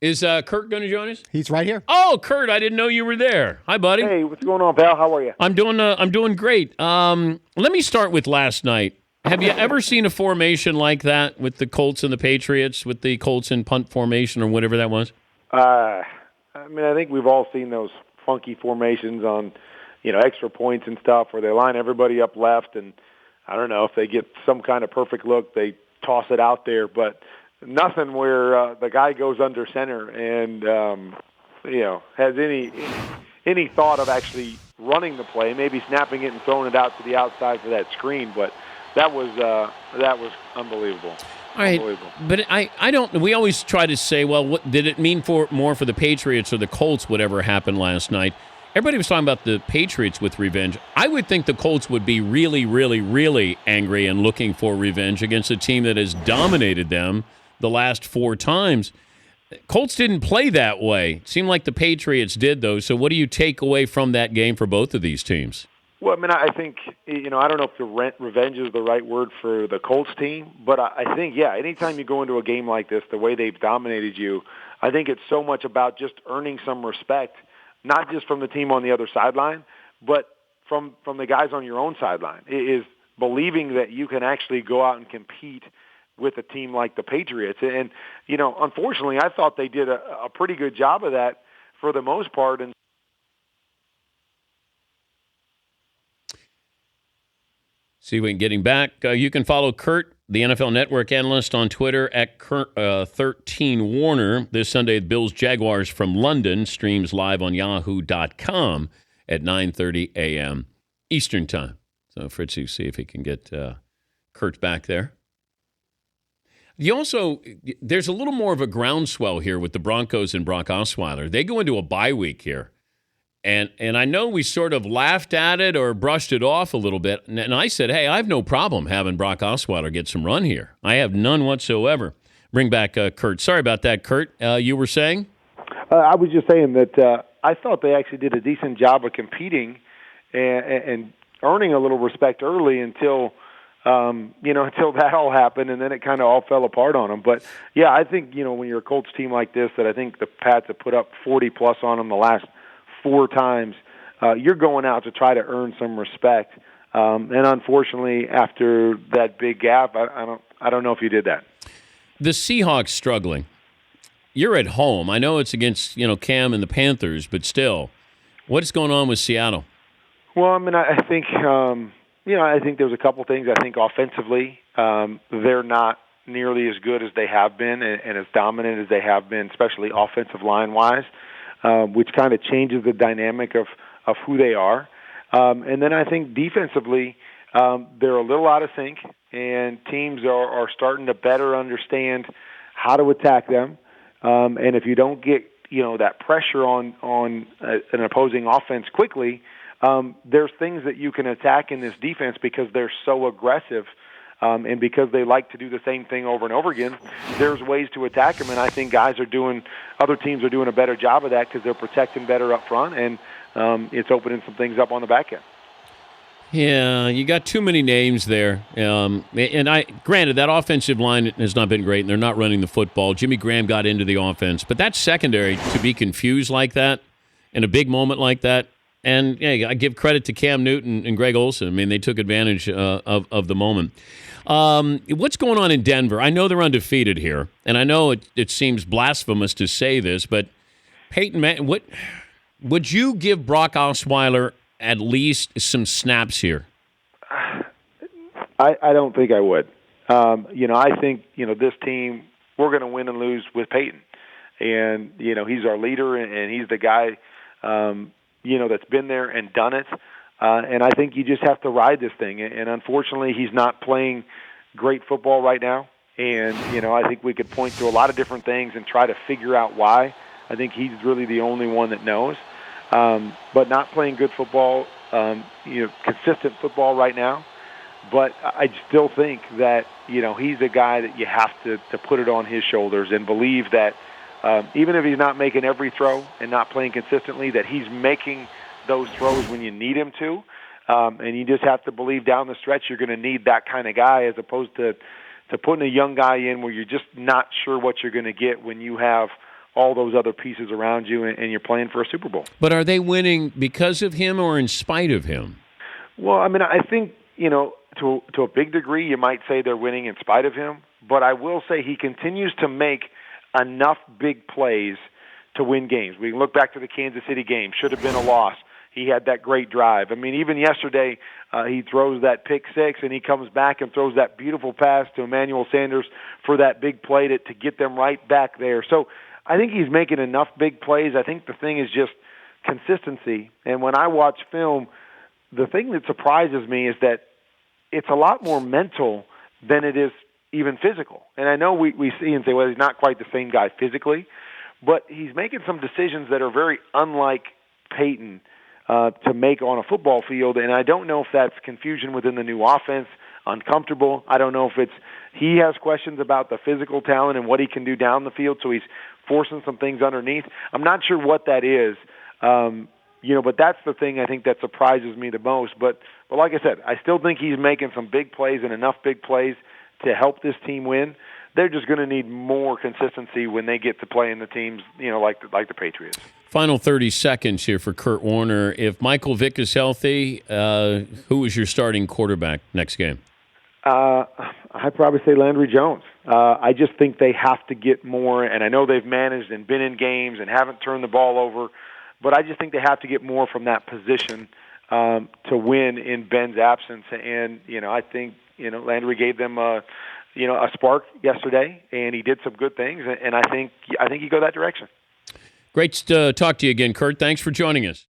Is Kurt going to join us? He's right here. Oh, Kurt, I didn't know you were there. Hi, buddy. Hey, what's going on, pal? How are you? I'm doing great. Let me start with last night. Have you ever seen a formation like that with the Colts and the Patriots, with the Colts in punt formation or whatever that was? I think we've all seen those funky formations on, extra points and stuff where they line everybody up left, and I don't know if they get some kind of perfect look, they toss it out there, but nothing where the guy goes under center and has any thought of actually running the play, maybe snapping it and throwing it out to the outside for that screen, but that was unbelievable. All right, but I don't. We always try to say, well, what did it mean more for the Patriots or the Colts? Whatever happened last night, everybody was talking about the Patriots with revenge. I would think the Colts would be really, really, really angry and looking for revenge against a team that has dominated them the last 4 times. Colts didn't play that way. It seemed like the Patriots did, though. So what do you take away from that game for both of these teams? Well, I think, I don't know if the revenge is the right word for the Colts team, but I think, anytime you go into a game like this, the way they've dominated you, I think it's so much about just earning some respect, not just from the team on the other sideline, but from the guys on your own sideline. It is believing that you can actually go out and compete with a team like the Patriots. And, unfortunately, I thought they did a pretty good job of that for the most part. And see if we can get him back. You can follow Kurt, the NFL Network analyst, on Twitter at Kurt13Warner. This Sunday, the Bills-Jaguars from London streams live on yahoo.com at 9:30 a.m. Eastern Time. So Fritzy, see if he can get Kurt back there. There's a little more of a groundswell here with the Broncos and Brock Osweiler. They go into a bye week here. And I know we sort of laughed at it or brushed it off a little bit. And I said, hey, I have no problem having Brock Osweiler get some run here. I have none whatsoever. Bring back Kurt. Sorry about that, Kurt. You were saying? I was just saying that I thought they actually did a decent job of competing and earning a little respect early until that all happened, and then it kind of all fell apart on them. But, yeah, I think, when you're a Colts team like this, that I think the Pats have put up 40-plus on them the last 4 times, you're going out to try to earn some respect. And unfortunately, after that big gap, I don't know if you did that. The Seahawks struggling. You're at home. I know it's against, Cam and the Panthers, but still, what's going on with Seattle? Well, I think, I think there's a couple things. I think offensively, they're not nearly as good as they have been and as dominant as they have been, especially offensive line-wise. Which kind of changes the dynamic of who they are. And then I think defensively, they're a little out of sync, and teams are starting to better understand how to attack them. And if you don't get, that pressure on an opposing offense quickly, there's things that you can attack in this defense because they're so aggressive. And because they like to do the same thing over and over again, there's ways to attack them. And I think other teams are doing a better job of that because they're protecting better up front, and it's opening some things up on the back end. Yeah, you got too many names there. And granted, that offensive line has not been great, and they're not running the football. Jimmy Graham got into the offense. But that secondary, to be confused like that in a big moment like that, and yeah, I give credit to Cam Newton and Greg Olsen. They took advantage of the moment. What's going on in Denver? I know they're undefeated here, and I know it seems blasphemous to say this, but Peyton, what would you give Brock Osweiler at least some snaps here? I don't think I would. I think this team, we're going to win and lose with Peyton, and he's our leader, and he's the guy that's been there and done it. And I think you just have to ride this thing. And unfortunately, he's not playing great football right now. And, I think we could point to a lot of different things and try to figure out why. I think he's really the only one that knows. But not playing good football, consistent football right now. But I still think that, he's a guy that you have to put it on his shoulders and believe that even if he's not making every throw and not playing consistently, that he's making those throws when you need him to. And you just have to believe down the stretch you're going to need that kind of guy as opposed to putting a young guy in where you're just not sure what you're going to get when you have all those other pieces around you, and you're playing for a Super Bowl. But are they winning because of him or in spite of him? Well, I mean, I think, to a big degree, you might say they're winning in spite of him. But I will say he continues to make enough big plays to win games. We can look back to the Kansas City game. Should have been a loss. He had that great drive. I mean, even yesterday, he throws that pick six, and he comes back and throws that beautiful pass to Emmanuel Sanders for that big play to get them right back there. So I think he's making enough big plays. I think the thing is just consistency. And when I watch film, the thing that surprises me is that it's a lot more mental than it is even physical. And I know we see and say, well, he's not quite the same guy physically, but he's making some decisions that are very unlike Peyton to make on a football field. And I don't know if that's confusion within the new offense, uncomfortable. I don't know if he has questions about the physical talent and what he can do down the field, so he's forcing some things underneath. I'm not sure what that is. But that's the thing I think that surprises me the most. But like I said, I still think he's making some big plays and enough big plays to help this team win. They're just going to need more consistency when they get to play in the teams, like the Patriots. Final 30 seconds here for Kurt Warner. If Michael Vick is healthy, who is your starting quarterback next game? I'd probably say Landry Jones. I just think they have to get more, and I know they've managed and been in games and haven't turned the ball over, but I just think they have to get more from that position to win in Ben's absence. And, I think, Landry gave them a spark yesterday, and he did some good things, and I think you go that direction. Great to talk to you again, Kurt. Thanks for joining us.